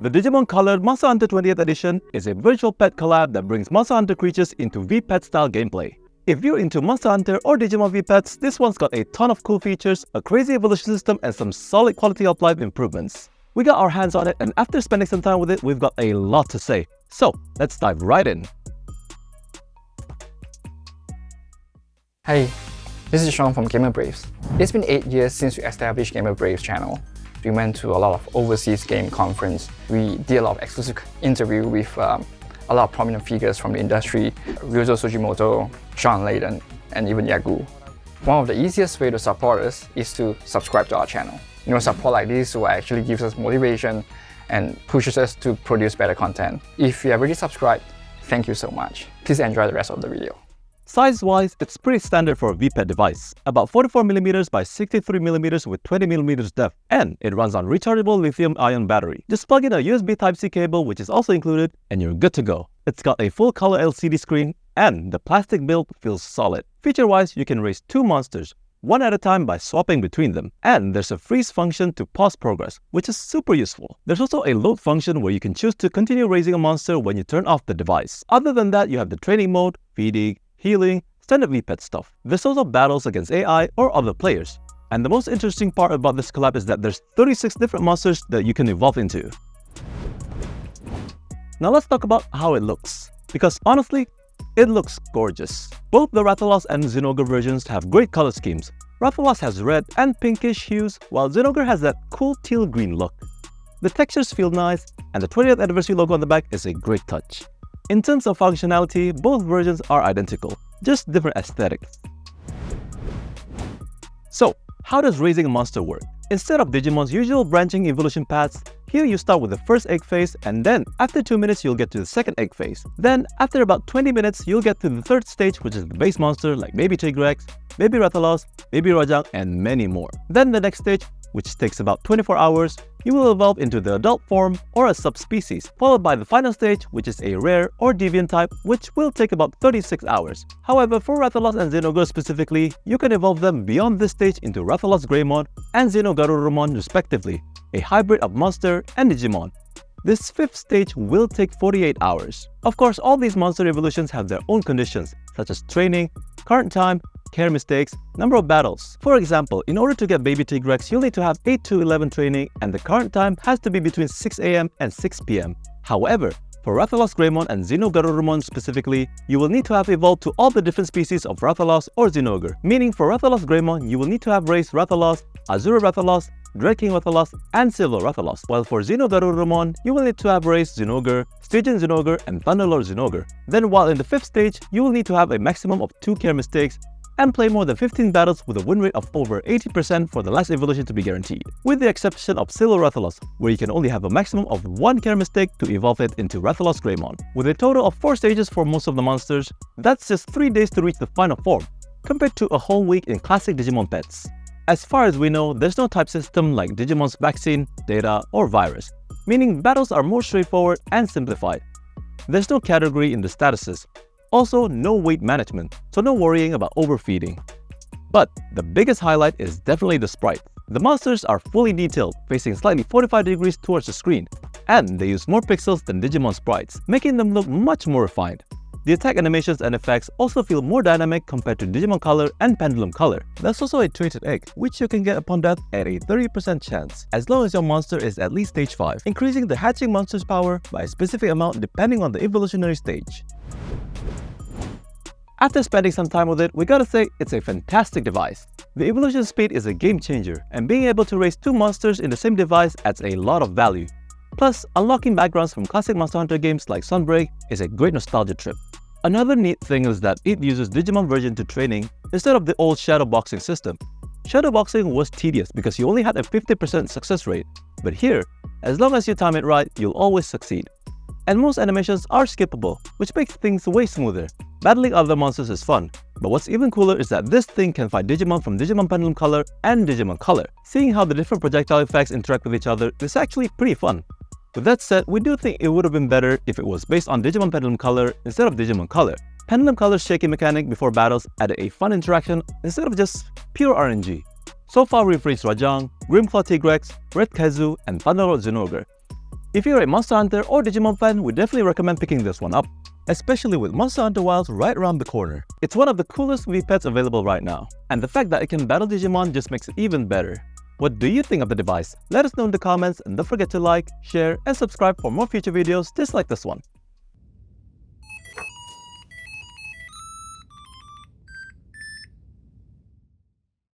The Digimon Colored Monster Hunter 20th Edition is a virtual pet collab that brings Monster Hunter creatures into Vpet style gameplay. If you're into Monster Hunter or Digimon Vpets, this one's got a ton of cool features, a crazy evolution system, and some solid quality of life improvements. We got our hands on it, and after spending some time with it, we've got a lot to say. So, let's dive right in. Hey, this is Sean from Gamer Braves. It's been 8 years since we established Gamer Braves channel. We went to a lot of overseas game conference. We did a lot of exclusive interview with a lot of prominent figures from the industry, Ryuzo Sugimoto, Sean Layden, and even Yagu. One of the easiest way to support us is to subscribe to our channel. Support like this will actually gives us motivation and pushes us to produce better content. If you have already subscribed, thank you so much. Please enjoy the rest of the video. Size-wise, it's pretty standard for a Vpet device, about 44mm by 63mm with 20mm depth, and it runs on rechargeable lithium-ion battery. Just plug in a USB Type-C cable, which is also included, and you're good to go. It's got a full-color LCD screen, and the plastic build feels solid. Feature-wise, you can raise two monsters, one at a time by swapping between them, and there's a freeze function to pause progress, which is super useful. There's also a load function where you can choose to continue raising a monster when you turn off the device. Other than that, you have the training mode, feeding, healing, standard Vpet stuff. There's also battles against AI or other players. And the most interesting part about this collab is that there's 36 different monsters that you can evolve into. Now let's talk about how it looks, because honestly, it looks gorgeous. Both the Rathalos and Zinogre versions have great color schemes. Rathalos has red and pinkish hues, while Zinogre has that cool teal green look. The textures feel nice, and the 20th anniversary logo on the back is a great touch. In terms of functionality, both versions are identical, just different aesthetics. So, how does raising a monster work? Instead of Digimon's usual branching evolution paths, here you start with the first egg phase, and then after 2 minutes you'll get to the second egg phase. Then after about 20 minutes you'll get to the third stage, which is the base monster like Baby Tigrex, Baby Rathalos, Baby Rajang, and many more. Then the next stage, which takes about 24 hours, you will evolve into the adult form or a subspecies, followed by the final stage, which is a rare or deviant type, which will take about 36 hours. However, for Rathalos and Zinogre specifically, you can evolve them beyond this stage into Rathalos Greymon and Xenogarurumon respectively, a hybrid of monster and Digimon. This fifth stage will take 48 hours. Of course, all these monster evolutions have their own conditions, such as training, current time, care mistakes, number of battles. For example, in order to get Baby Tigrex, you'll need to have 8 to 11 training, and the current time has to be between 6 AM and 6 PM. However, for Rathalos Greymon and Xenogarurumon specifically, you will need to have evolved to all the different species of Rathalos or Zinogre. Meaning for Rathalos Greymon, you will need to have raised Rathalos, Azure Rathalos, Dread King Rathalos, and Silver Rathalos. While for Xenogarurumon, you will need to have raised Zinogre, Stygian Zinogre, and Thunderlord Zinogre. Then while in the fifth stage, you will need to have a maximum of 2 care mistakes and play more than 15 battles with a win rate of over 80% for the last evolution to be guaranteed, with the exception of Silver Rathalos, where you can only have a maximum of 1 care mistake to evolve it into Rathalos Greymon. With a total of 4 stages for most of the monsters, that's just 3 days to reach the final form, compared to a whole week in classic Digimon pets. As far as we know, there's no type system like Digimon's vaccine, data, or virus, meaning battles are more straightforward and simplified. There's no category in the statuses. Also, no weight management, so no worrying about overfeeding. But the biggest highlight is definitely the sprite. The monsters are fully detailed, facing slightly 45 degrees towards the screen, and they use more pixels than Digimon sprites, making them look much more refined. The attack animations and effects also feel more dynamic compared to Digimon Color and Pendulum Color. There's also a trinket egg, which you can get upon death at a 30% chance, as long as your monster is at least stage 5, increasing the hatching monster's power by a specific amount depending on the evolutionary stage. After spending some time with it, we gotta say it's a fantastic device. The evolution speed is a game changer, and being able to raise 2 monsters in the same device adds a lot of value. Plus, unlocking backgrounds from classic Monster Hunter games like Sunbreak is a great nostalgia trip. Another neat thing is that it uses Digimon version to training instead of the old shadowboxing system. Shadowboxing was tedious because you only had a 50% success rate, but here, as long as you time it right, you'll always succeed. And most animations are skippable, which makes things way smoother. Battling other monsters is fun, but what's even cooler is that this thing can fight Digimon from Digimon Pendulum Color and Digimon Color. Seeing how the different projectile effects interact with each other is actually pretty fun. With that said, we do think it would have been better if it was based on Digimon Pendulum Color instead of Digimon Color. Pendulum Color's shaky mechanic before battles added a fun interaction instead of just pure RNG. So far we've reached Rajang, Grimclaw Tigrex, Red Khezu, and Thunderlord Zinogre. If you're a Monster Hunter or Digimon fan, we definitely recommend picking this one up, especially with Monster Hunter Wilds right around the corner. It's one of the coolest Vpets available right now, and the fact that it can battle Digimon just makes it even better. What do you think of the device? Let us know in the comments, and don't forget to like, share, and subscribe for more future videos just like this one.